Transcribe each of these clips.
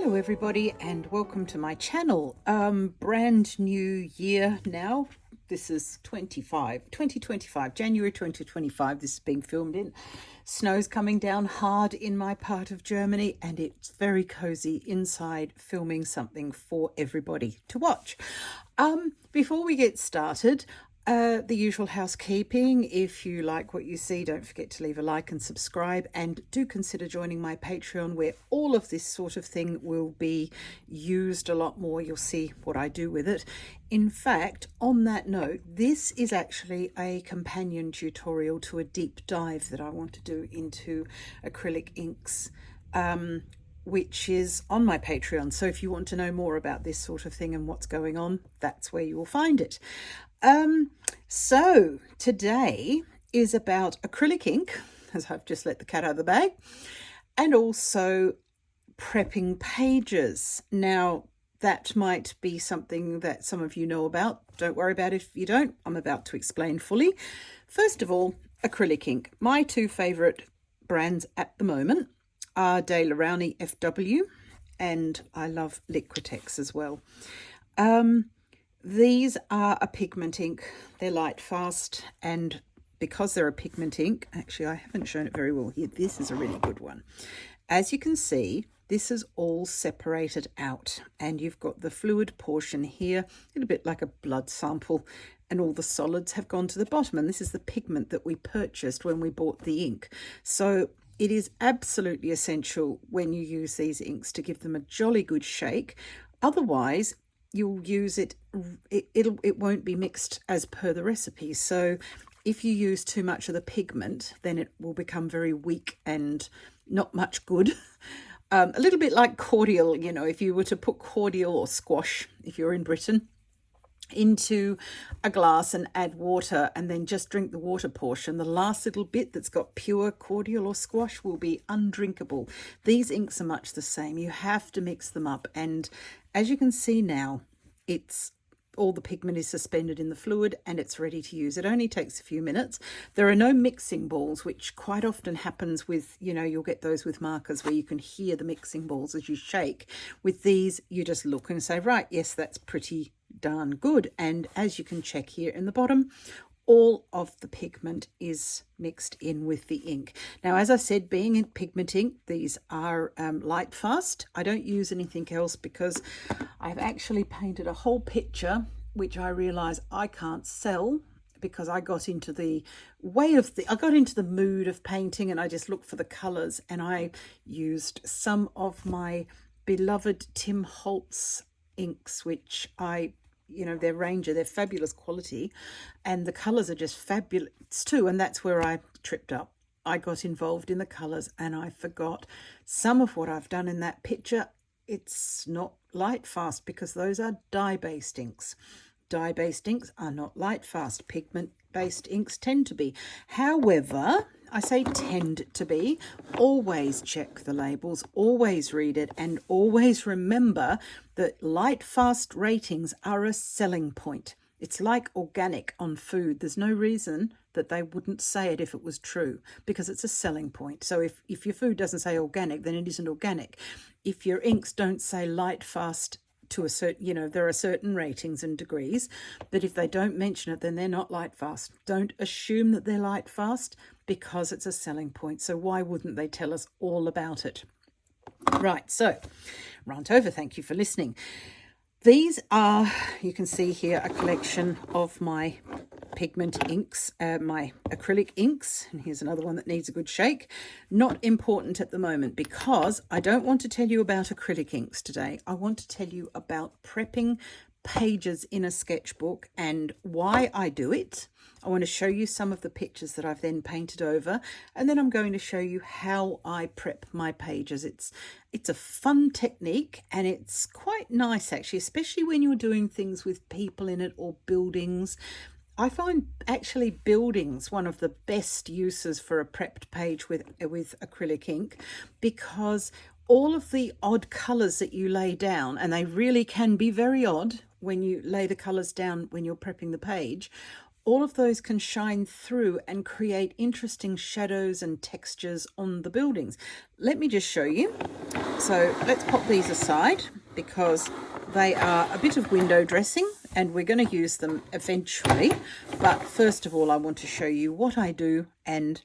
Hello everybody and welcome to my channel. Brand new year now. This is 2025, January 2025 this is being filmed in. Snow's coming down hard in my part of Germany and it's very cozy inside filming something for everybody to watch. Before we get started, the usual housekeeping. If you like what you see, don't forget to leave a like and subscribe, and do consider joining my Patreon, where all of this sort of thing will be used a lot more. You'll see what I do with it. In fact, on that note, this is actually a companion tutorial to a deep dive that I want to do into acrylic inks, which is on my Patreon. So if you want to know more about this sort of thing and what's going on, that's where you will find it. So today is about acrylic ink, as I've just let the cat out of the bag, and also prepping pages. Now, that might be something that some of you know about. Don't worry about it if you don't. I'm about to explain fully. First of all, acrylic ink. My two favorite brands at the moment are Daler-Rowney FW, and I love Liquitex as well. These are a pigment ink. They're light fast, and because they're a pigment ink, actually I haven't shown it very well here. This is a really good one. As you can see, this is all separated out, and you've got the fluid portion here, a little bit like a blood sample, and all the solids have gone to the bottom, and this is the pigment that we purchased when we bought the ink. So it is absolutely essential when you use these inks to give them a jolly good shake. Otherwise, you'll use it won't be mixed as per the recipe. So if you use too much of the pigment, then it will become very weak and not much good. A little bit like cordial, you know, if you were to put cordial or squash, if you're in Britain, into a glass and add water and then just drink the water portion, the last little bit that's got pure cordial or squash will be undrinkable. These inks are much the same. You have to mix them up, and as you can see now, it's all the pigment is suspended in the fluid and it's ready to use. It only takes a few minutes. There are no mixing balls, which quite often happens with, you know, you'll get those with markers where you can hear the mixing balls as you shake. With these, you just look and say, right, yes, that's pretty darn good. And as you can check here in the bottom, all of the pigment is mixed in with the ink. Now, as I said, being in pigment ink, these are light fast. I don't use anything else because I've actually painted a whole picture, which I realize I can't sell because I got into the mood of painting, and I just looked for the colors, and I used some of my beloved Tim Holtz inks, which they're Ranger, they're fabulous quality, and the colors are just fabulous too. And that's where I tripped up. I got involved in the colors and I forgot some of what I've done in that picture. It's not light fast because those are dye-based inks. Dye-based inks are not light fast. Pigment-based inks tend to be. However, I say tend to be. Always check the labels, always read it, and always remember that light fast ratings are a selling point. It's like organic on food. There's no reason that they wouldn't say it if it was true, because it's a selling point. So if your food doesn't say organic, then it isn't organic. If your inks don't say light fast to a certain, there are certain ratings and degrees, but if they don't mention it, then they're not light fast. Don't assume that they're light fast because it's a selling point. So why wouldn't they tell us all about it? Right, so rant over. Thank you for listening. These are, you can see here, a collection of my pigment inks, my acrylic inks, and here's another one that needs a good shake. Not important at the moment because I don't want to tell you about acrylic inks today. I want to tell you about prepping pages in a sketchbook and why I do it. I want to show you some of the pictures that I've then painted over, and then I'm going to show you how I prep my pages. It's a fun technique, and it's quite nice actually, especially when you're doing things with people in it or buildings. I find actually buildings one of the best uses for a prepped page with acrylic ink, because all of the odd colours that you lay down, and they really can be very odd when you lay the colours down when you're prepping the page, all of those can shine through and create interesting shadows and textures on the buildings. Let me just show you. So let's pop these aside because they are a bit of window dressing and we're going to use them eventually. But first of all, I want to show you what I do and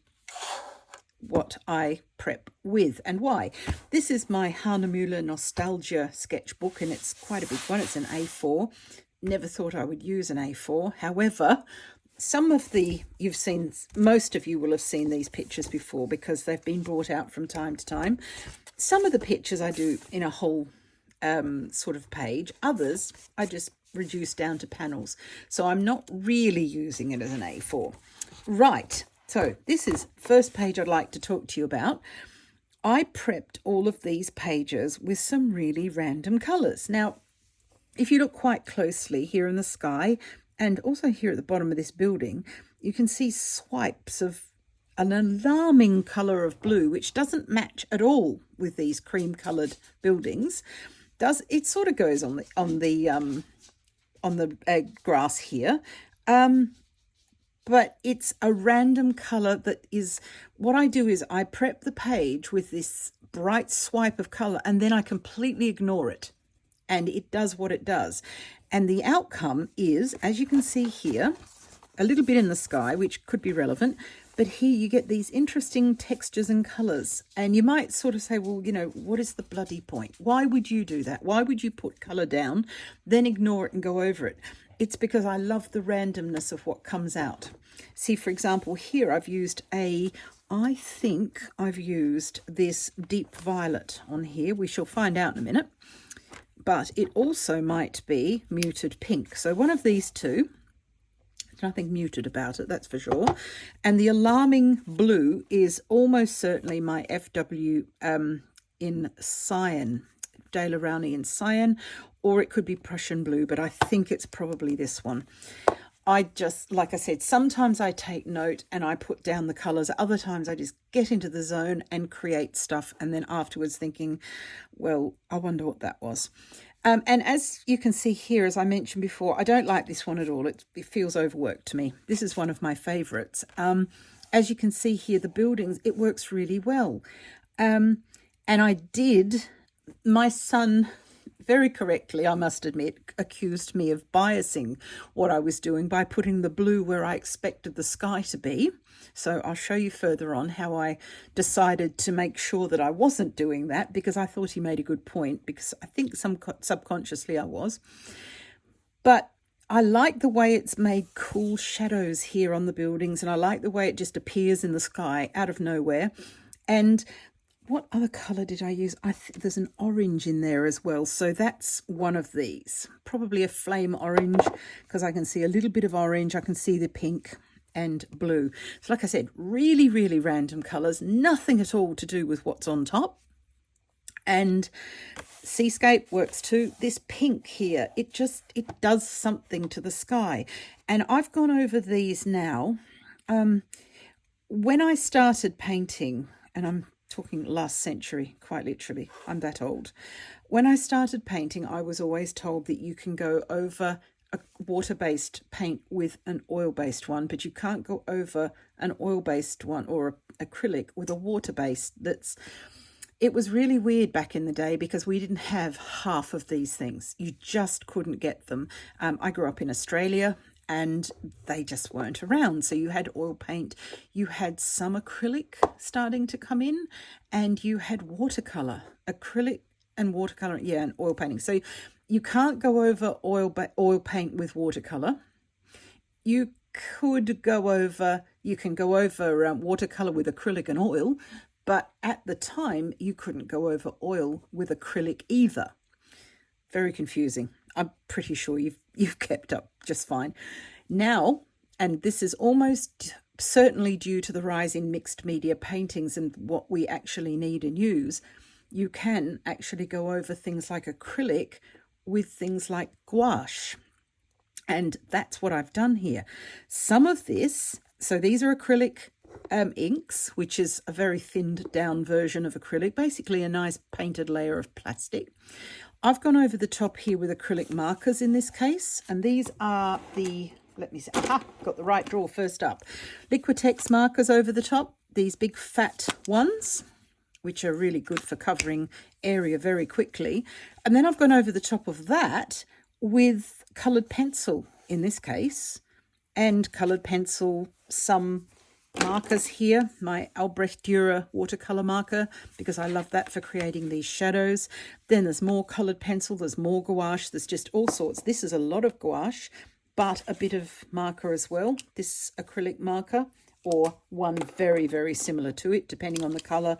what I prep with and why. This is my Hahnemühle Nostalgia sketchbook, and it's quite a big one. It's an A4. Never thought I would use an A4. However, you've seen, most of you will have seen these pictures before because they've been brought out from time to time. Some of the pictures I do in a whole sort of page. Others I just reduce down to panels. So I'm not really using it as an A4. Right. So this is first page I'd like to talk to you about. I prepped all of these pages with some really random colours. Now, if you look quite closely here in the sky and also here at the bottom of this building, you can see swipes of an alarming colour of blue, which doesn't match at all with these cream coloured buildings. It sort of goes on the grass here. But it's a random colour that is, what I do is I prep the page with this bright swipe of colour and then I completely ignore it. And it does what it does. And the outcome is, as you can see here, a little bit in the sky, which could be relevant. But here you get these interesting textures and colours. And you might sort of say, well, you know, what is the bloody point? Why would you do that? Why would you put colour down, then ignore it and go over it? It's because I love the randomness of what comes out. See, for example, here I think I've used this deep violet on here. We shall find out in a minute. But it also might be muted pink. So one of these two, there's nothing muted about it, that's for sure. And the alarming blue is almost certainly my FW in cyan, Daler Rowney in cyan, or it could be Prussian blue, but I think it's probably this one. I just, like I said, sometimes I take note and I put down the colours. Other times I just get into the zone and create stuff. And then afterwards thinking, well, I wonder what that was. And as you can see here, as I mentioned before, I don't like this one at all. It feels overworked to me. This is one of my favourites. As you can see here, the buildings, it works really well. And my son, very correctly, I must admit, accused me of biasing what I was doing by putting the blue where I expected the sky to be. So I'll show you further on how I decided to make sure that I wasn't doing that, because I thought he made a good point, because I think subconsciously I was. But I like the way it's made cool shadows here on the buildings, and I like the way it just appears in the sky out of nowhere. And what other colour did I use? There's an orange in there as well. So that's one of these. Probably a flame orange, because I can see a little bit of orange. I can see the pink and blue. So like I said, really, really random colours. Nothing at all to do with what's on top. And seascape works too. This pink here, it does something to the sky. And I've gone over these now. When I started painting, and I'm talking last century, quite literally, I'm that old. When I started painting, I was always told that you can go over a water-based paint with an oil-based one, but you can't go over an oil-based one or acrylic with a water-based. It was really weird back in the day because we didn't have half of these things. You just couldn't get them. I grew up in Australia and they just weren't around. So you had oil paint, you had some acrylic starting to come in, and you had watercolour, acrylic and watercolour, and oil painting. So you can't go over oil paint with watercolour. You can go over watercolour with acrylic and oil, but at the time you couldn't go over oil with acrylic either. Very confusing. I'm pretty sure you've kept up just fine. Now, and this is almost certainly due to the rise in mixed media paintings and what we actually need and use, you can actually go over things like acrylic with things like gouache. And that's what I've done here. Some of this, so these are acrylic inks, which is a very thinned down version of acrylic, basically a nice painted layer of plastic. I've gone over the top here with acrylic markers in this case, and these are the let me see. Aha, got the right drawer first up. Liquitex markers over the top, these big fat ones, which are really good for covering area very quickly. And then I've gone over the top of that with coloured pencil in this case, and coloured pencil, some markers here, my Albrecht Dürer watercolour marker, because I love that for creating these shadows. Then there's more coloured pencil, there's more gouache, there's just all sorts. This is a lot of gouache, but a bit of marker as well. This acrylic marker, or one very, very similar to it, depending on the colour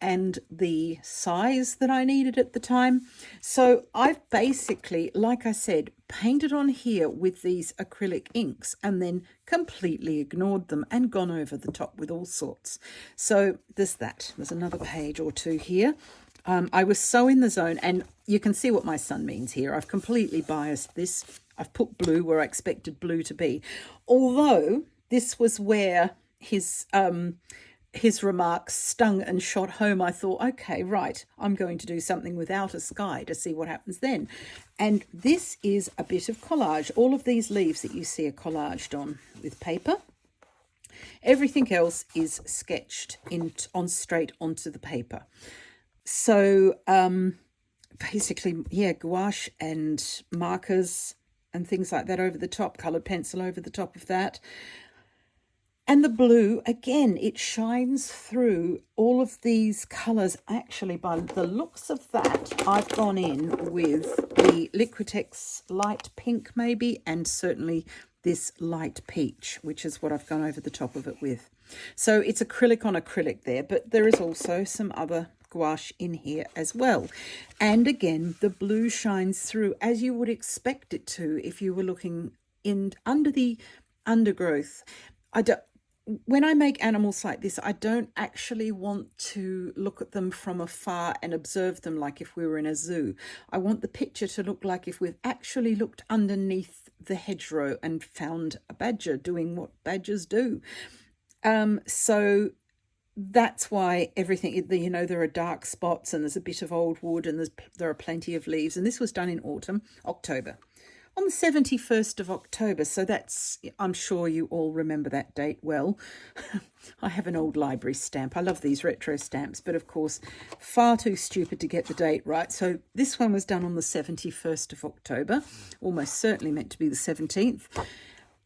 and the size that I needed at the time. So I've basically, like I said, painted on here with these acrylic inks and then completely ignored them and gone over the top with all sorts. So there's that. There's another page or two here. I was so in the zone, and you can see what my son means here. I've completely biased this. I've put blue where I expected blue to be. Although this was where his remarks stung and shot home. I thought, okay, right, I'm going to do something without a sky to see what happens then. And this is a bit of collage. All of these leaves that you see are collaged on with paper. Everything else is sketched on straight onto the paper. So basically, yeah, gouache and markers and things like that over the top, coloured pencil over the top of that. And the blue, again, it shines through all of these colours. Actually, by the looks of that, I've gone in with the Liquitex light pink maybe, and certainly this light peach, which is what I've gone over the top of it with. So it's acrylic on acrylic there, but there is also some other gouache in here as well. And again, the blue shines through as you would expect it to if you were looking in under the undergrowth. When I make animals like this, I don't actually want to look at them from afar and observe them like if we were in a zoo. I want the picture to look like if we've actually looked underneath the hedgerow and found a badger doing what badgers do. So that's why everything, you know, there are dark spots and there's a bit of old wood and there are plenty of leaves. And this was done in October. On the 71st of October, so that's, I'm sure you all remember that date well. I have an old library stamp. I love these retro stamps, but of course, far too stupid to get the date right. So this one was done on the 71st of October, almost certainly meant to be the 17th.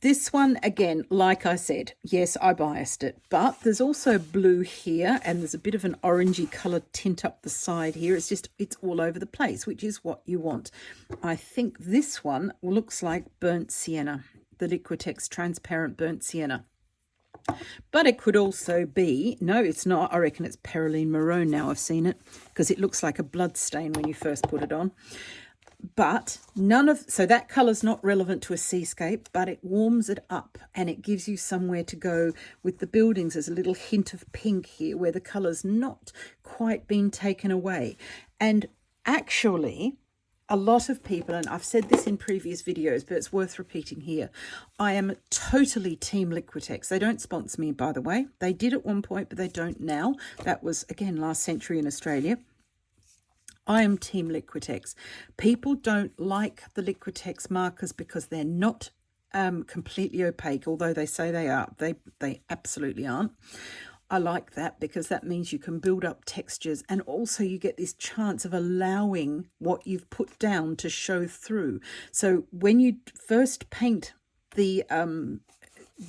This one, again, like I said, yes, I biased it, but there's also blue here and there's a bit of an orangey coloured tint up the side here. It's all over the place, which is what you want. I think this one looks like burnt sienna, the Liquitex transparent burnt sienna. But it could also be, no, it's not. I reckon it's Perylene Maroon now. I've seen it because it looks like a blood stain when you first put it on. But so that colour's not relevant to a seascape, but it warms it up and it gives you somewhere to go with the buildings. There's a little hint of pink here where the colour's not quite been taken away. And actually, a lot of people, and I've said this in previous videos, but it's worth repeating here, I am totally team Liquitex. They don't sponsor me, by the way. They did at one point, but they don't now. That was, again, last century in Australia. I am team Liquitex. People don't like the Liquitex markers because they're not completely opaque, although they say they are. They absolutely aren't. I like that because that means you can build up textures, and also you get this chance of allowing what you've put down to show through. So when you first paint the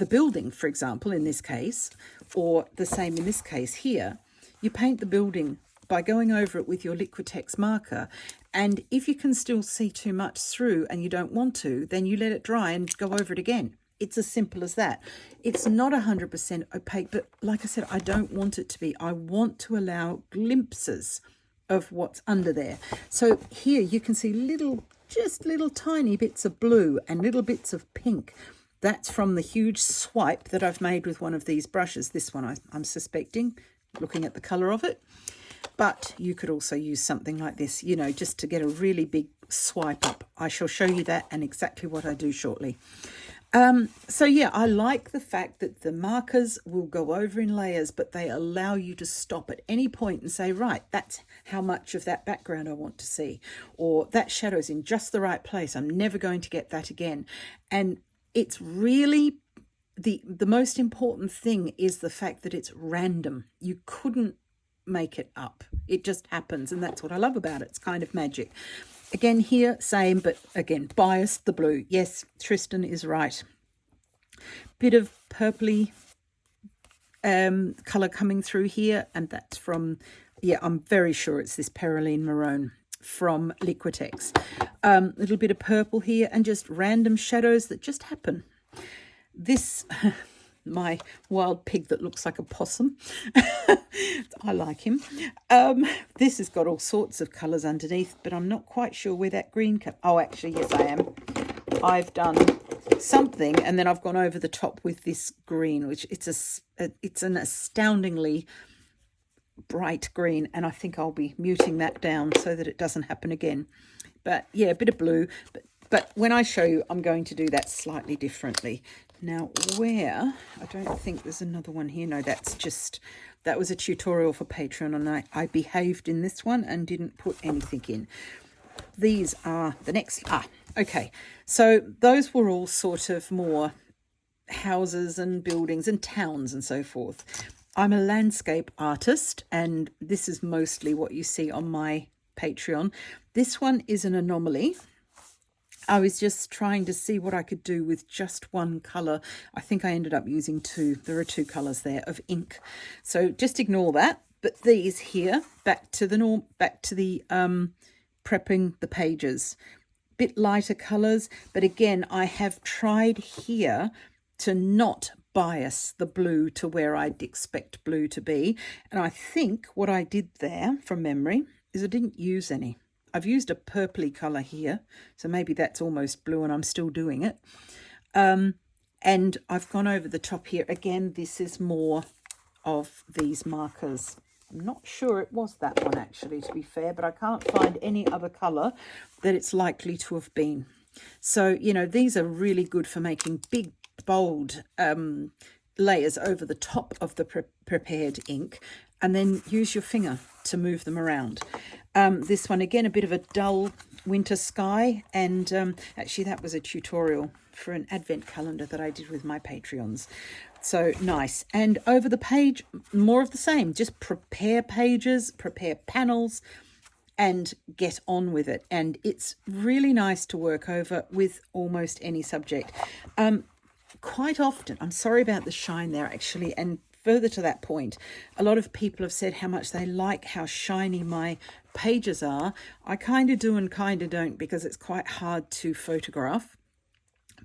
building, for example, in this case, or the same in this case here, you paint the building by going over it with your Liquitex marker, and if you can still see too much through and you don't want to, then you let it dry and go over it again. It's as simple as that. It's not 100% opaque, but like I said, I don't want it to be. I want to allow glimpses of what's under there. So here you can see just little tiny bits of blue and little bits of pink. That's from the huge swipe that I've made with one of these brushes. This one I'm suspecting, looking at the colour of it. But you could also use something like this, you know, just to get a really big swipe up. I shall show you that and exactly what I do shortly. So yeah, I like the fact that the markers will go over in layers, but they allow you to stop at any point and say, right, that's how much of that background I want to see, or that shadow's in just the right place. I'm never going to get that again. And it's really the most important thing is the fact that it's random. You couldn't make it up. It just happens, and that's what I love about it. It's kind of magic. Again here, same, but again, biased the blue. Yes, Tristan is right. Bit of purpley colour coming through here, and that's from, yeah, I'm very sure it's this Perylene Maroon from Liquitex. Little bit of purple here, and just random shadows that just happen. This, my wild pig that looks like a possum, I like him. This has got all sorts of colours underneath, but I'm not quite sure where that green oh, actually, yes, I am. I've done something, and then I've gone over the top with this green, which it's an astoundingly bright green, and I think I'll be muting that down so that it doesn't happen again. But yeah, a bit of blue, but when I show you, I'm going to do that slightly differently. Now, where, I don't think there's another one here. No, that was a tutorial for Patreon, and I behaved in this one and didn't put anything in. These are the next, okay. So those were all sort of more houses and buildings and towns and so forth. I'm a landscape artist, and this is mostly what you see on my Patreon. This one is an anomaly. I was just trying to see what I could do with just one colour. I think I ended up using two. There are two colours there of ink. So just ignore that. But these here, back to the prepping the pages. Bit lighter colours, but again, I have tried here to not bias the blue to where I'd expect blue to be. And I think what I did there from memory is I didn't use any. I've used a purpley colour here, so maybe that's almost blue and I'm still doing it. And I've gone over the top here. Again, this is more of these markers. I'm not sure it was that one actually, to be fair, but I can't find any other colour that it's likely to have been. So, you know, these are really good for making big, bold layers over the top of the prepared ink, and then use your finger to move them around. This one, again, a bit of a dull winter sky, and actually that was a tutorial for an advent calendar that I did with my Patreons. So nice. And over the page, more of the same. Just prepare pages, prepare panels, and get on with it. And it's really nice to work over with almost any subject. Quite often, I'm sorry about the shine there actually, and further to that point, a lot of people have said how much they like how shiny my pages are. I kind of do and kind of don't, because it's quite hard to photograph.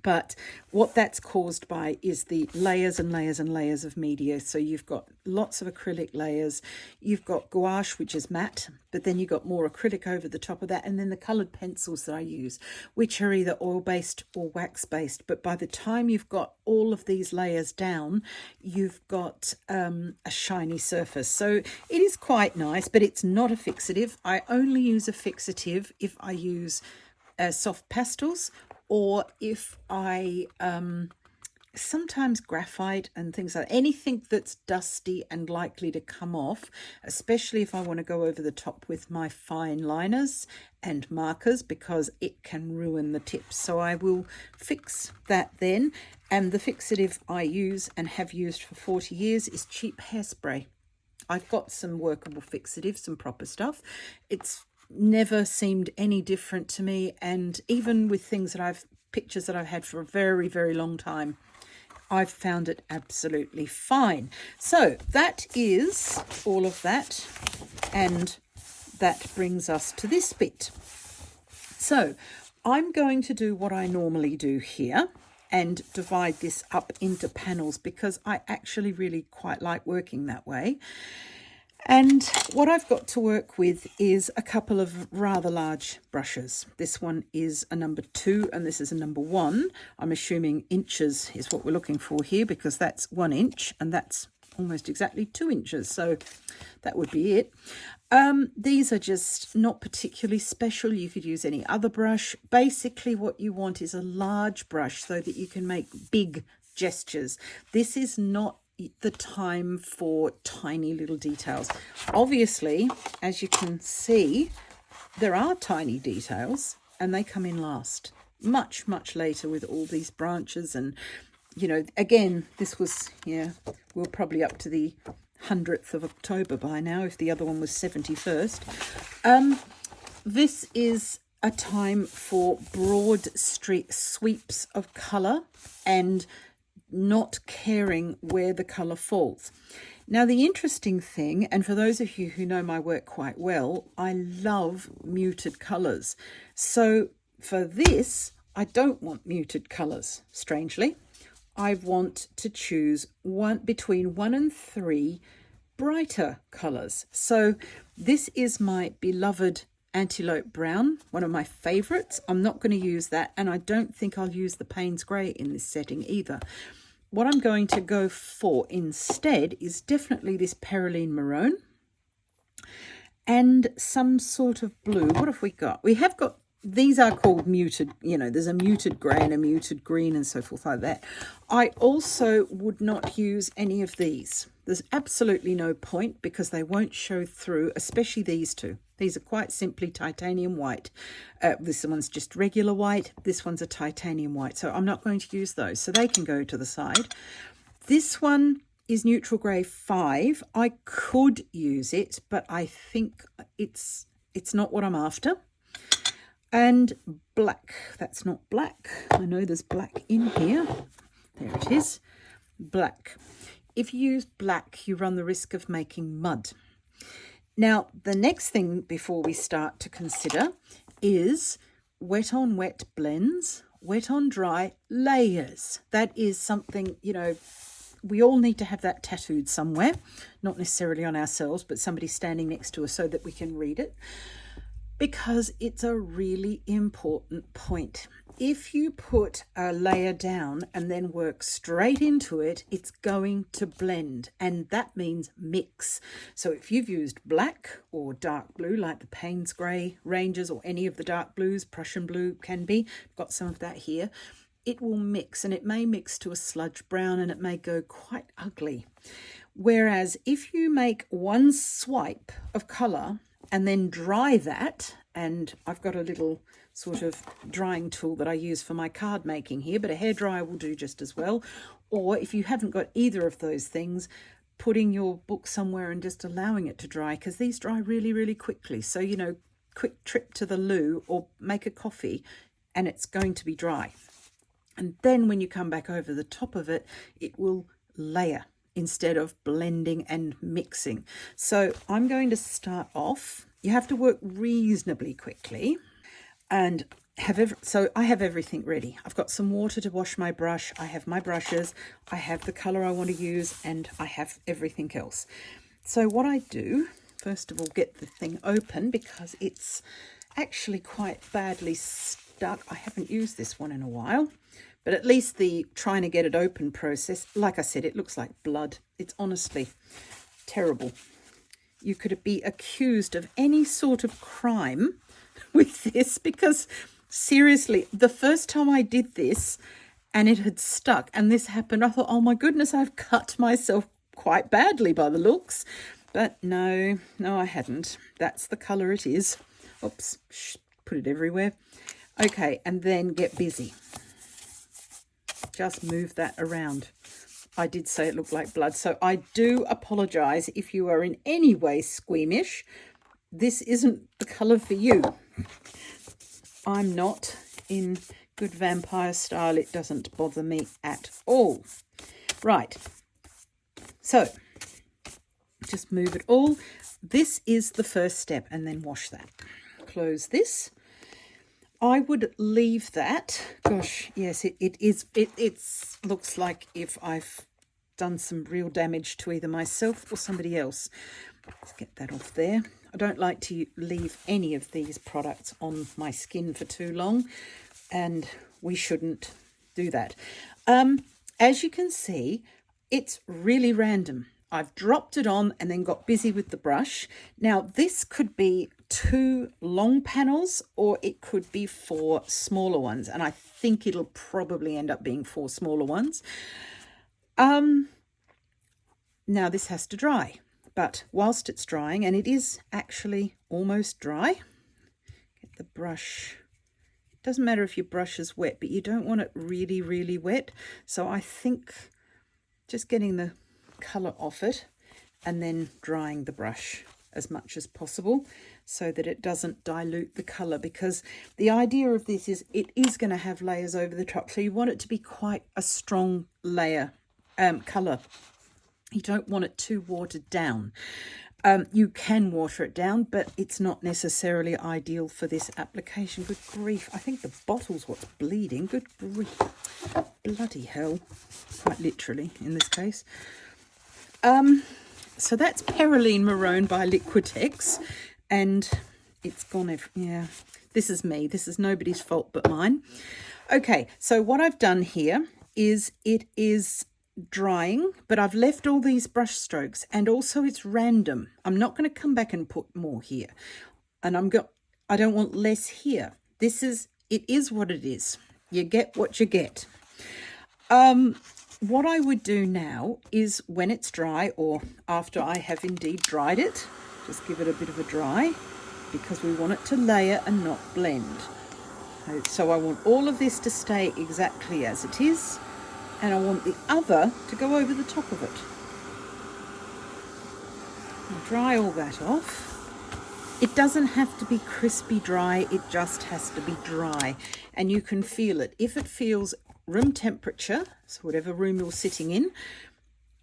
But what that's caused by is the layers and layers and layers of media. So you've got lots of acrylic layers, you've got gouache, which is matte, but then you've got more acrylic over the top of that, and then the coloured pencils that I use, which are either oil-based or wax-based. But by the time you've got all of these layers down, you've got a shiny surface. So it is quite nice, but it's not a fixative. I only use a fixative if I use soft pastels, or if I sometimes graphite and things like that. Anything that's dusty and likely to come off, especially if I want to go over the top with my fine liners and markers, because it can ruin the tips. So I will fix that then. And the fixative I use and have used for 40 years is cheap hairspray. I've got some workable fixatives, some proper stuff. It's never seemed any different to me, and even with things that pictures that I've had for a very, very long time, I've found it absolutely fine. So that is all of that, and that brings us to this bit. So I'm going to do what I normally do here and divide this up into panels, because I actually really quite like working that way. And what I've got to work with is a couple of rather large brushes. This one is a number 2 and this is a number 1. I'm assuming inches is what we're looking for here, because that's 1 inch and that's almost exactly 2 inches. So that would be it. These are just not particularly special. You could use any other brush. Basically what you want is a large brush so that you can make big gestures. This is not the time for tiny little details. Obviously, as you can see, there are tiny details and they come in last. much later with all these branches. And you know, again, this was, yeah, we're probably up to the 100th of October by now, if the other one was 71st. This is a time for broad street sweeps of colour and not caring where the colour falls. Now, the interesting thing, and for those of you who know my work quite well, I love muted colours. So for this, I don't want muted colours, strangely. I want to choose between 1 and 3 brighter colours. So this is my beloved Antelope Brown, one of my favourites. I'm not going to use that, and I don't think I'll use the Payne's Grey in this setting either. What I'm going to go for instead is definitely this Perylene Maroon and some sort of blue. What have we got? We have got, these are called muted, you know, there's a muted grey and a muted green and so forth like that. I also would not use any of these. There's absolutely no point because they won't show through, especially these two. These are quite simply titanium white. This one's just regular white. This one's a titanium white. So I'm not going to use those. So they can go to the side. This one is Neutral Grey 5. I could use it, but I think it's not what I'm after. And black. That's not black. I know there's black in here. There it is. Black. If you use black, you run the risk of making mud. Now, the next thing before we start to consider is wet on wet blends, wet on dry layers. That is something, you know, we all need to have that tattooed somewhere, not necessarily on ourselves, but somebody standing next to us so that we can read it, because it's a really important point. If you put a layer down and then work straight into it, it's going to blend, and that means mix. So if you've used black or dark blue, like the Payne's Grey ranges or any of the dark blues, Prussian blue can be, got some of that here, it will mix, and it may mix to a sludge brown and it may go quite ugly. Whereas if you make one swipe of colour and then dry that, and I've got a little sort of drying tool that I use for my card making here, but a hairdryer will do just as well. Or if you haven't got either of those things, putting your book somewhere and just allowing it to dry, because these dry really quickly. So, you know, quick trip to the loo or make a coffee and it's going to be dry. And then when you come back over the top of it, it will layer instead of blending and mixing. So I'm going to start off. You have to work reasonably quickly and so I have everything ready. I've got some water to wash my brush. I have my brushes. I have the colour I want to use, and I have everything else. So what I do, first of all, get the thing open because it's actually quite badly stuck. I haven't used this one in a while. But at least the trying to get it open process, like I said, it looks like blood. It's honestly terrible. You could be accused of any sort of crime with this, because seriously, the first time I did this and it had stuck and this happened, I thought, oh my goodness, I've cut myself quite badly by the looks. But no, I hadn't. That's the colour it is. Oops, put it everywhere. Okay, and then get busy. Just move that around. I did say it looked like blood, so I do apologise if you are in any way squeamish. This isn't the colour for you. I'm not in good vampire style. It doesn't bother me at all. Right, so just move it all. This is the first step, and then wash that. Close this. I would leave that. Gosh, yes, it looks like if I've done some real damage to either myself or somebody else. Let's get that off there. I don't like to leave any of these products on my skin for too long, and we shouldn't do that. As you can see, it's really random. I've dropped it on and then got busy with the brush. Now, this could be 2 long panels or it could be 4 smaller ones, and I think it'll probably end up being 4 smaller ones. Now this has to dry, but whilst it's drying, and it is actually almost dry, get the brush Doesn't matter if your brush is wet, but you don't want it really, really wet. So I think just getting the colour off it and then drying the brush as much as possible so that it doesn't dilute the colour, because the idea of this is it is going to have layers over the top. So you want it to be quite a strong layer colour. You don't want it too watered down. You can water it down, but it's not necessarily ideal for this application. Good grief. I think the bottle's what's bleeding. Good grief. Bloody hell. Quite literally in this case. So that's Perylene Maroon by Liquitex. And it's gone. Yeah, this is me. This is nobody's fault but mine. Okay, so what I've done here is it is drying, but I've left all these brush strokes, and also it's random. I'm not going to come back and put more here, and I don't want less here. It is what it is. You get what you get. What I would do now is when it's dry, or after I have indeed dried it, just give it a bit of a dry, because we want it to layer and not blend. So I want all of this to stay exactly as it is, and I want the other to go over the top of it. I'll dry all that off. It doesn't have to be crispy dry, it just has to be dry, and you can feel it. If it feels room temperature, so whatever room you're sitting in,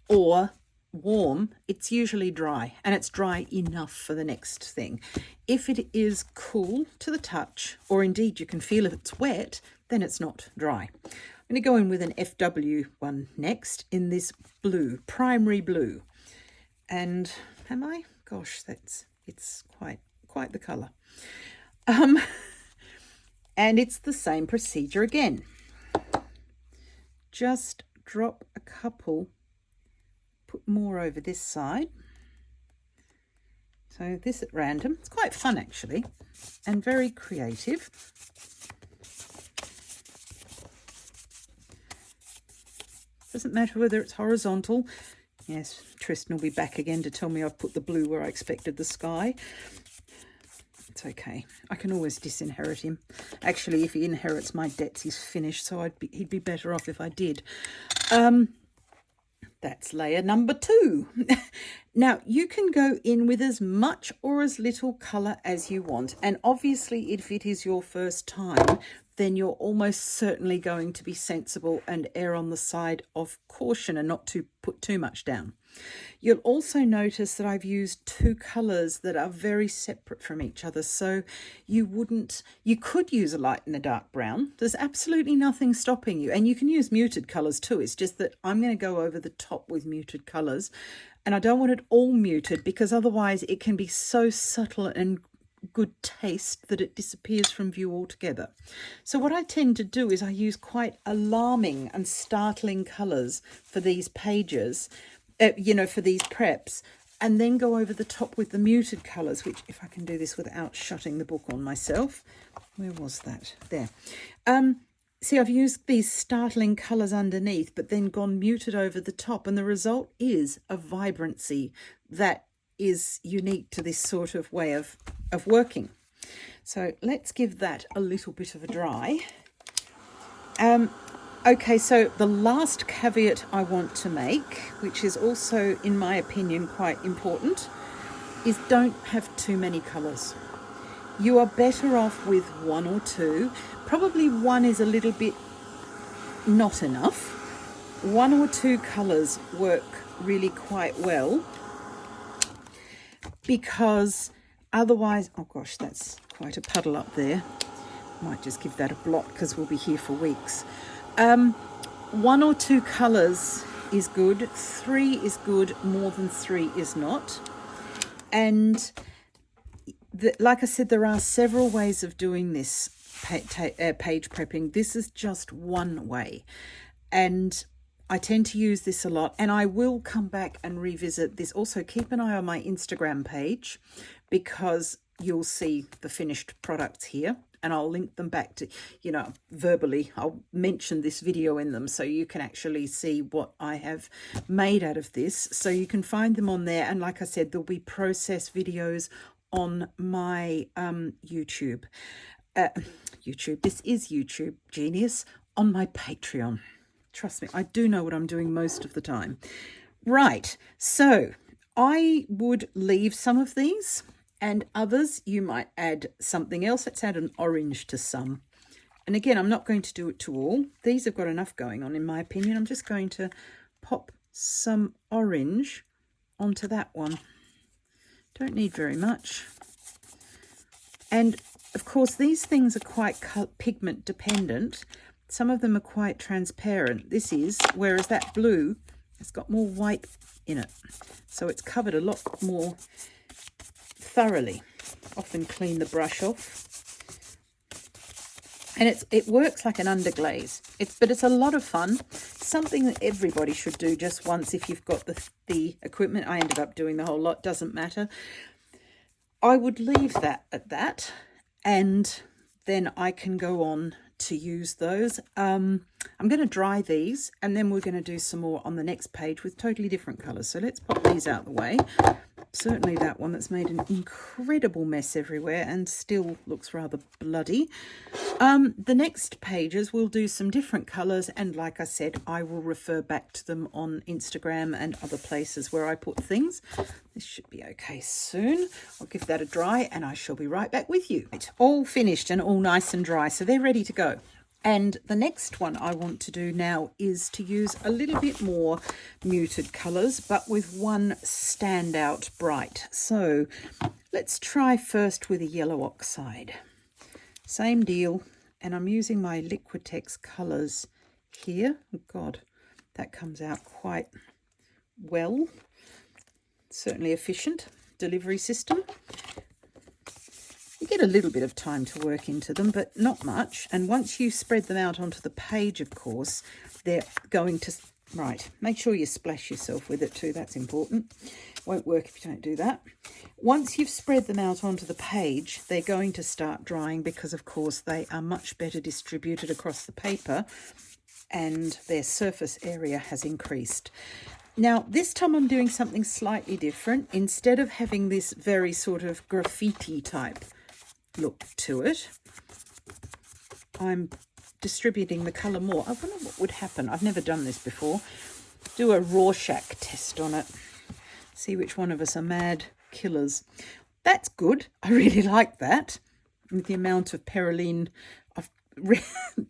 or warm, it's usually dry, and it's dry enough for the next thing. If it is cool to the touch, or indeed you can feel if it's wet, then it's not dry. I'm going to go in with an FW one next in this blue, primary blue. And am I? Gosh, it's quite the colour. And it's the same procedure again. Just drop a couple, put more over this side. So this at random. It's quite fun actually, and very creative. Doesn't matter whether it's horizontal. Yes, Tristan will be back again to tell me I've put the blue where I expected the sky. It's okay. I can always disinherit him. Actually, if he inherits my debts, he's finished, so he'd be better off if I did. That's layer number 2. Now, you can go in with as much or as little colour as you want. And obviously, if it is your first time, then you're almost certainly going to be sensible and err on the side of caution and not to put too much down. You'll also notice that I've used 2 colours that are very separate from each other. So you could use a light and a dark brown. There's absolutely nothing stopping you. And you can use muted colours too. It's just that I'm going to go over the top with muted colours. And I don't want it all muted, because otherwise it can be so subtle and good taste that it disappears from view altogether. So what I tend to do is I use quite alarming and startling colours for these pages, for these preps, and then go over the top with the muted colours, which, if I can do this without shutting the book on myself, where was that? There. See, I've used these startling colours underneath, but then gone muted over the top, and the result is a vibrancy that is unique to this sort of way of working. So let's give that a little bit of a dry. Okay, so the last caveat I want to make, which is also, in my opinion, quite important, is don't have too many colours. You are better off with 1 or 2. Probably 1 is a little bit not enough. 1 or 2 colours work really quite well, because otherwise, oh gosh, that's quite a puddle up there. Might just give that a blot because we'll be here for weeks. 1 or 2 colours is good. 3 is good. More than 3 is not. And like I said, there are several ways of doing this page prepping. This is just one way. And I tend to use this a lot, and I will come back and revisit this. Also, keep an eye on my Instagram page, because you'll see the finished products here, and I'll link them back to, verbally. I'll mention this video in them so you can actually see what I have made out of this. So you can find them on there. And like I said, there'll be process videos on my YouTube. YouTube. This is YouTube Genius on my Patreon. Trust me, I do know what I'm doing most of the time. Right, so I would leave some of these, and others you might add something else. Let's add an orange to some. And again, I'm not going to do it to all. These have got enough going on, in my opinion. I'm just going to pop some orange onto that one. Don't need very much. And of course, these things are quite pigment dependent. Some of them are quite transparent. This is, whereas that blue, it's got more white in it. So it's covered a lot more thoroughly. Often clean the brush off. And it works like an underglaze. But it's a lot of fun. Something that everybody should do just once if you've got the equipment. I ended up doing the whole lot, doesn't matter. I would leave that at that, and then I can go on to use those. I'm going to dry these, and then we're going to do some more on the next page with totally different colours. So let's pop these out the way. Certainly that one that's made an incredible mess everywhere and still looks rather bloody. The next pages we'll do some different colours, and like I said, I will refer back to them on Instagram and other places where I put things. This should be okay soon. I'll give that a dry and I shall be right back with you. It's all finished and all nice and dry, so they're ready to go. And the next one I want to do now is to use a little bit more muted colours, but with one standout bright. So let's try first with a yellow oxide. Same deal, and I'm using my Liquitex colours here. Oh God, that comes out quite well. Certainly efficient delivery system. You get a little bit of time to work into them, but not much. And once you spread them out onto the page, of course, they're going to... Right, make sure you splash yourself with it too. That's important. Won't work if you don't do that. Once you've spread them out onto the page, they're going to start drying because, of course, they are much better distributed across the paper and their surface area has increased. Now, this time I'm doing something slightly different. Instead of having this very sort of graffiti type look to it, I'm distributing the colour more. I wonder what would happen. I've never done this before. Do a Rorschach test on it. See which one of us are mad killers. That's good. I really like that. With the amount of Peroline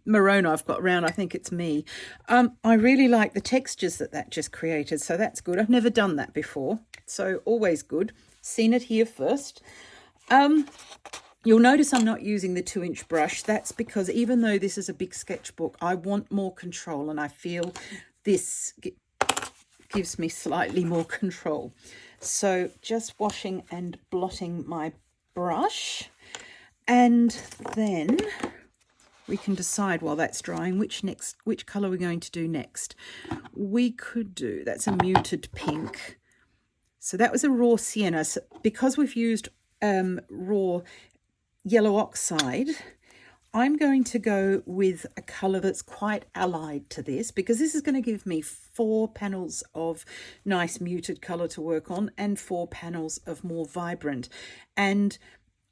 Marona I've got around, I think it's me. I really like the textures that just created, so that's good. I've never done that before, so always good. Seen it here first. You'll notice I'm not using the 2-inch brush. That's because even though this is a big sketchbook, I want more control, and I feel this gives me slightly more control. So just washing and blotting my brush, and then we can decide while that's drying which colour we're going to do next. We could do, that's a muted pink. So that was a raw sienna. So because we've used raw yellow oxide, I'm going to go with a colour that's quite allied to this, because this is going to give me 4 panels of nice muted colour to work on and 4 panels of more vibrant. And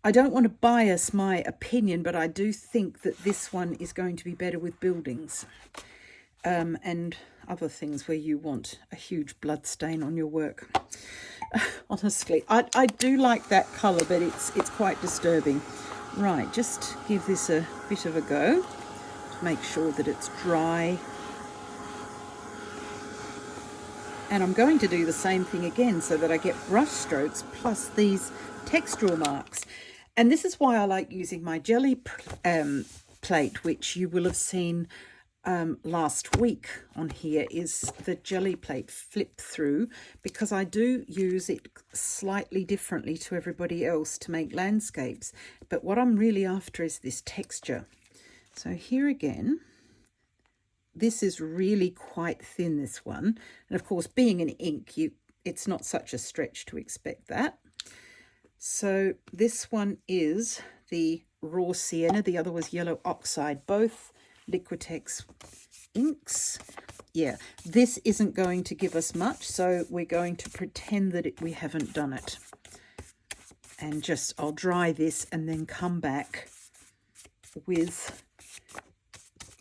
I don't want to bias my opinion, but I do think that this one is going to be better with buildings and other things where you want a huge blood stain on your work. Honestly, I do like that colour, but it's quite disturbing. Right, just give this a bit of a go. Make sure that it's dry. And I'm going to do the same thing again so that I get brush strokes plus these textural marks. And this is why I like using my jelly plate, which you will have seen last week on here, is the jelly plate flip through, because I do use it slightly differently to everybody else to make landscapes. But what I'm really after is this texture. So here again, this is really quite thin, this one. And of course, being an ink, it's not such a stretch to expect that. So this one is the raw sienna, the other was yellow oxide, both Liquitex inks. Yeah, this isn't going to give us much, so we're going to pretend that we haven't done it. And I'll dry this and then come back with,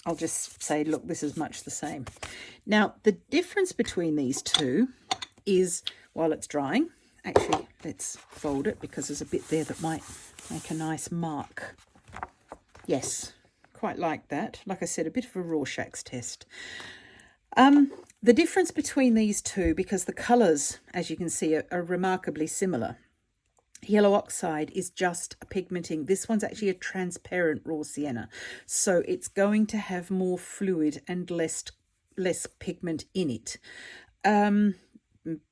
I'll just say, look, this is much the same. Now, the difference between these two is, while it's drying, actually, let's fold it because there's a bit there that might make a nice mark. Yes, quite like that. Like I said, a bit of a Rorschach's test. The difference between these two, because the colours, as you can see, are remarkably similar. Yellow oxide is just a pigmenting. This one's actually a transparent raw sienna. So it's going to have more fluid and less pigment in it,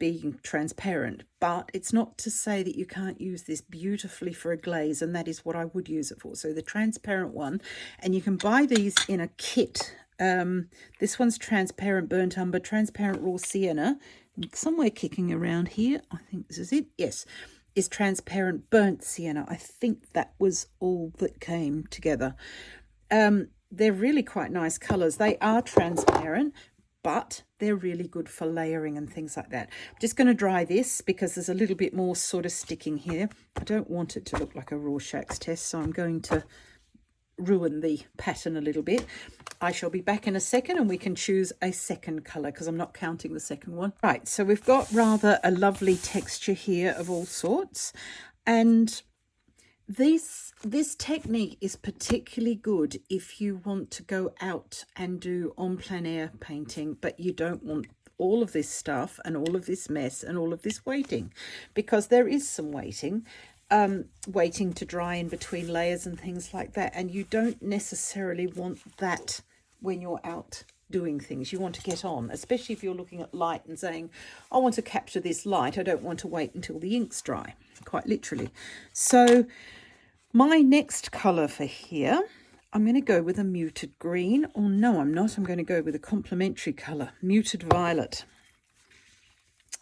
being transparent. But it's not to say that you can't use this beautifully for a glaze, and that is what I would use it for. So the transparent one, and you can buy these in a kit. This one's transparent burnt umber, transparent raw sienna. Somewhere kicking around here, I think this is it. Yes. Is transparent burnt sienna. I think that was all that came together. They're really quite nice colours. They are transparent, but they're really good for layering and things like that. I'm just going to dry this because there's a little bit more sort of sticking here. I don't want it to look like a Rorschach's test, so I'm going to ruin the pattern a little bit. I shall be back in a second and we can choose a second colour because I'm not counting the second one. Right, so we've got rather a lovely texture here of all sorts, and this technique is particularly good if you want to go out and do en plein air painting, but you don't want all of this stuff and all of this mess and all of this waiting, because there is some waiting to dry in between layers and things like that, and you don't necessarily want that when you're out doing things. You want to get on, especially if you're looking at light and saying, I want to capture this light, I don't want to wait until the ink's dry, quite literally. So my next colour for here, I'm going to go with a muted green. Oh no, I'm not. I'm going to go with a complementary colour, muted violet.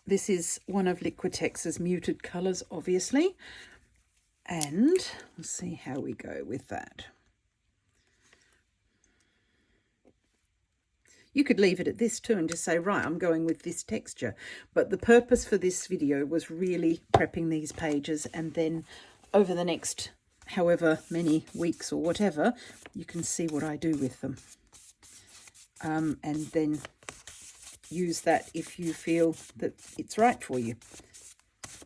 This is one of Liquitex's muted colours, obviously. And we'll see how we go with that. You could leave it at this too and just say, right, I'm going with this texture. But the purpose for this video was really prepping these pages, and then over the next however many weeks or whatever, you can see what I do with them. And then use that if you feel that it's right for you.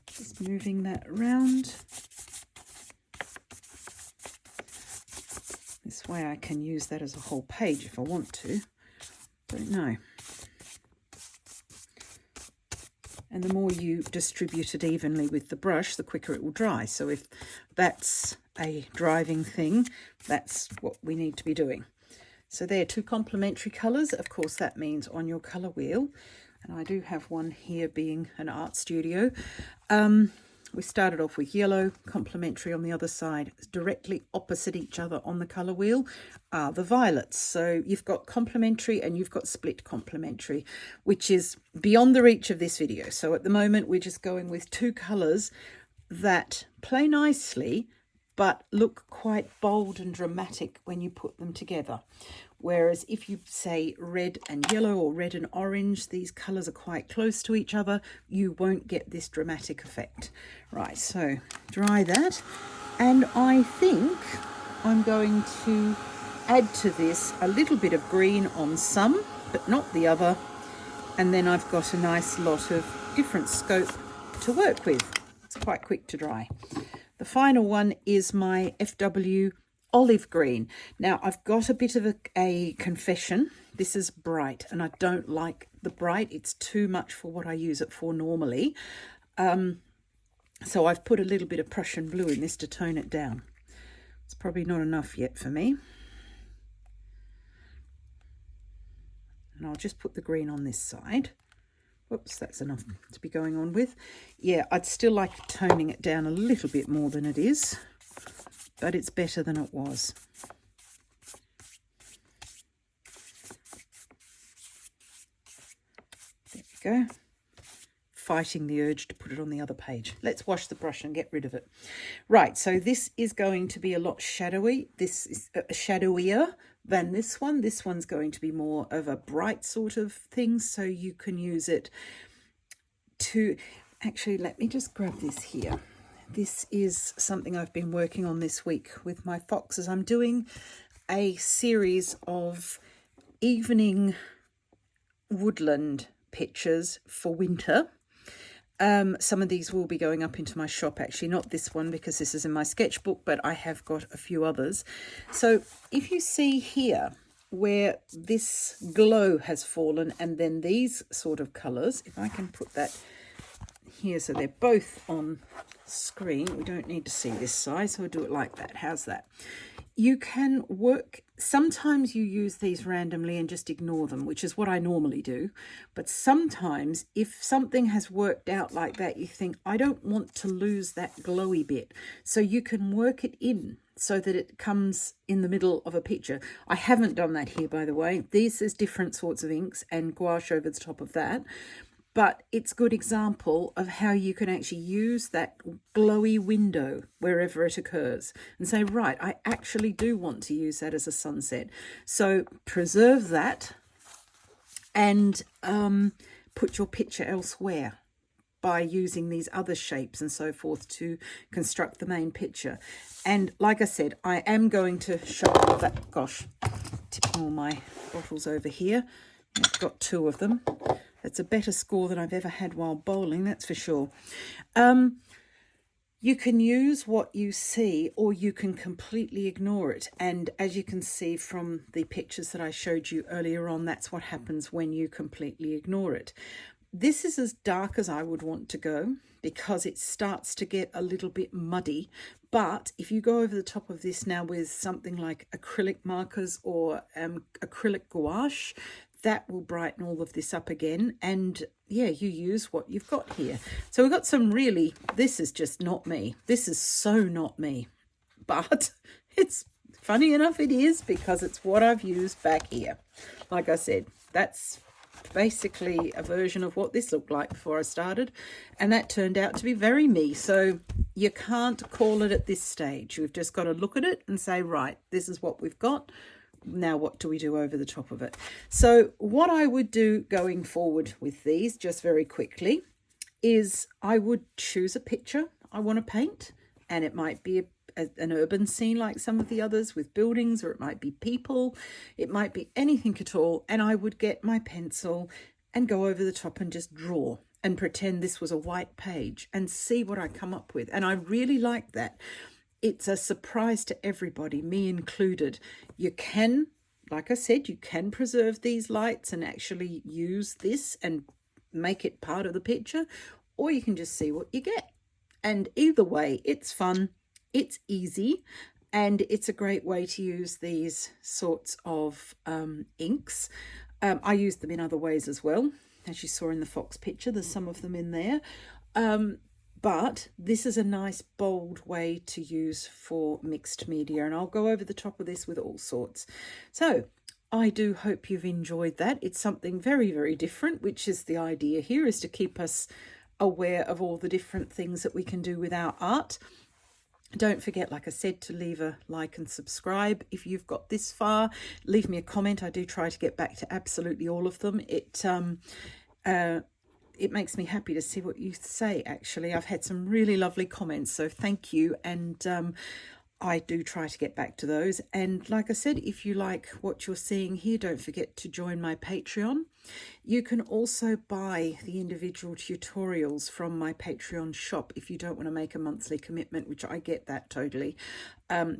Just moving that around. This way I can use that as a whole page if I want to. Don't know. And the more you distribute it evenly with the brush, the quicker it will dry. So if that's a driving thing, that's what we need to be doing. So there are two complementary colours. Of course, that means on your colour wheel. And I do have one here being an art studio. We started off with yellow, complementary on the other side. Directly opposite each other on the colour wheel are the violets. So you've got complementary and you've got split complementary, which is beyond the reach of this video. So at the moment, we're just going with two colours that play nicely, but look quite bold and dramatic when you put them together. Whereas if you say red and yellow or red and orange, these colours are quite close to each other, you won't get this dramatic effect. Right, so dry that. And I think I'm going to add to this a little bit of green on some, but not the other. And then I've got a nice lot of different scope to work with. It's quite quick to dry. The final one is my FW olive green. Now I've got a bit of a confession. This is bright and I don't like the bright. It's too much for what I use it for normally. So I've put a little bit of Prussian blue in this to tone it down. It's probably not enough yet for me. And I'll just put the green on this side. Whoops, that's enough to be going on with. Yeah, I'd still like toning it down a little bit more than it is, but it's better than it was. There we go. Fighting the urge to put it on the other page. Let's wash the brush and get rid of it. Right, so this is going to be a lot shadowy. This is shadowier than this one. This one's going to be more of a bright sort of thing, so you can use it to... Actually, let me just grab this here. this is something I've been working on this week with my foxes. I'm doing a series of evening woodland pictures for winter. Some of these will be going up into my shop, actually, not this one because this is in my sketchbook, but I have got a few others. So if you see here where this glow has fallen and then these sort of colours, if I can put that here so they're both on screen, we don't need to see this side, so we'll do it like that. How's that? You can work, sometimes you use these randomly and just ignore them, which is what I normally do. But sometimes if something has worked out like that, you think, I don't want to lose that glowy bit. So you can work it in so that it comes in the middle of a picture. I haven't done that here, by the way. This is different sorts of inks and gouache over the top of that. But it's a good example of how you can actually use that glowy window wherever it occurs and say, right, I actually do want to use that as a sunset. So preserve that and put your picture elsewhere by using these other shapes and so forth to construct the main picture. And like I said, I am going to show that, gosh, tipping all my bottles over here. I've got two of them. It's a better score than I've ever had while bowling, that's for sure. You can use what you see or you can completely ignore it. And as you can see from the pictures that I showed you earlier on, that's what happens when you completely ignore it. This is as dark as I would want to go because it starts to get a little bit muddy. But if you go over the top of this now with something like acrylic markers or acrylic gouache, that will brighten all of this up again. And yeah, you use what you've got here. So we've got some really, this is just not me. This is so not me. But it's funny enough it is because it's what I've used back here. Like I said, that's basically a version of what this looked like before I started. And that turned out to be very me. So you can't call it at this stage. We've just got to look at it and say, right, this is what we've got. Now what do we do over the top of it? So what I would do going forward with these, just very quickly, is I would choose a picture I want to paint, and it might be an urban scene like some of the others with buildings, or it might be people, it might be anything at all, and I would get my pencil and go over the top and just draw and pretend this was a white page and see what I come up with. And I really like that. It's a surprise to everybody, me included. You can, like I said, you can preserve these lights and actually use this and make it part of the picture, or you can just see what you get. And either way, it's fun, it's easy, and it's a great way to use these sorts of inks. I use them in other ways as well. As you saw in the fox picture, there's some of them in there. But this is a nice bold way to use for mixed media, and I'll go over the top of this with all sorts. So I do hope you've enjoyed that. It's something very, very different, which is the idea here, is to keep us aware of all the different things that we can do with our art. Don't forget, like I said, to leave a like and subscribe. If you've got this far, leave me a comment. I do try to get back to absolutely all of them. It makes me happy to see what you say, actually. I've had some really lovely comments, so thank you. And I do try to get back to those. And like I said, if you like what you're seeing here, don't forget to join my Patreon. You can also buy the individual tutorials from my Patreon shop if you don't want to make a monthly commitment, which I get that totally.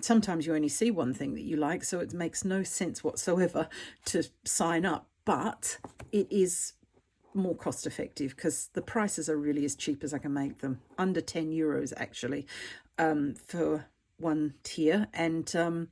Sometimes you only see one thing that you like, so it makes no sense whatsoever to sign up. But it is more cost effective because the prices are really as cheap as I can make them, under €10 actually, for one tier. And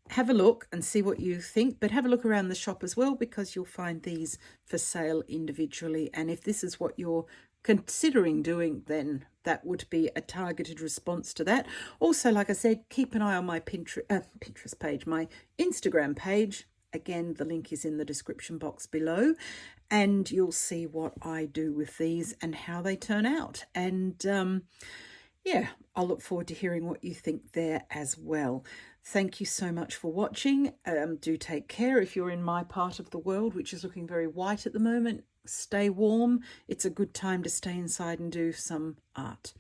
have a look and see what you think, but have a look around the shop as well, because you'll find these for sale individually. And if this is what you're considering doing, then that would be a targeted response to that. Also, like I said, keep an eye on my Pinterest page, my Instagram page. Again, the link is in the description box below, and you'll see what I do with these and how they turn out. And yeah, I'll look forward to hearing what you think there as well. Thank you so much for watching. Do take care if you're in my part of the world, which is looking very white at the moment. Stay warm. It's a good time to stay inside and do some art.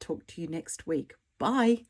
talk to you next week. Bye.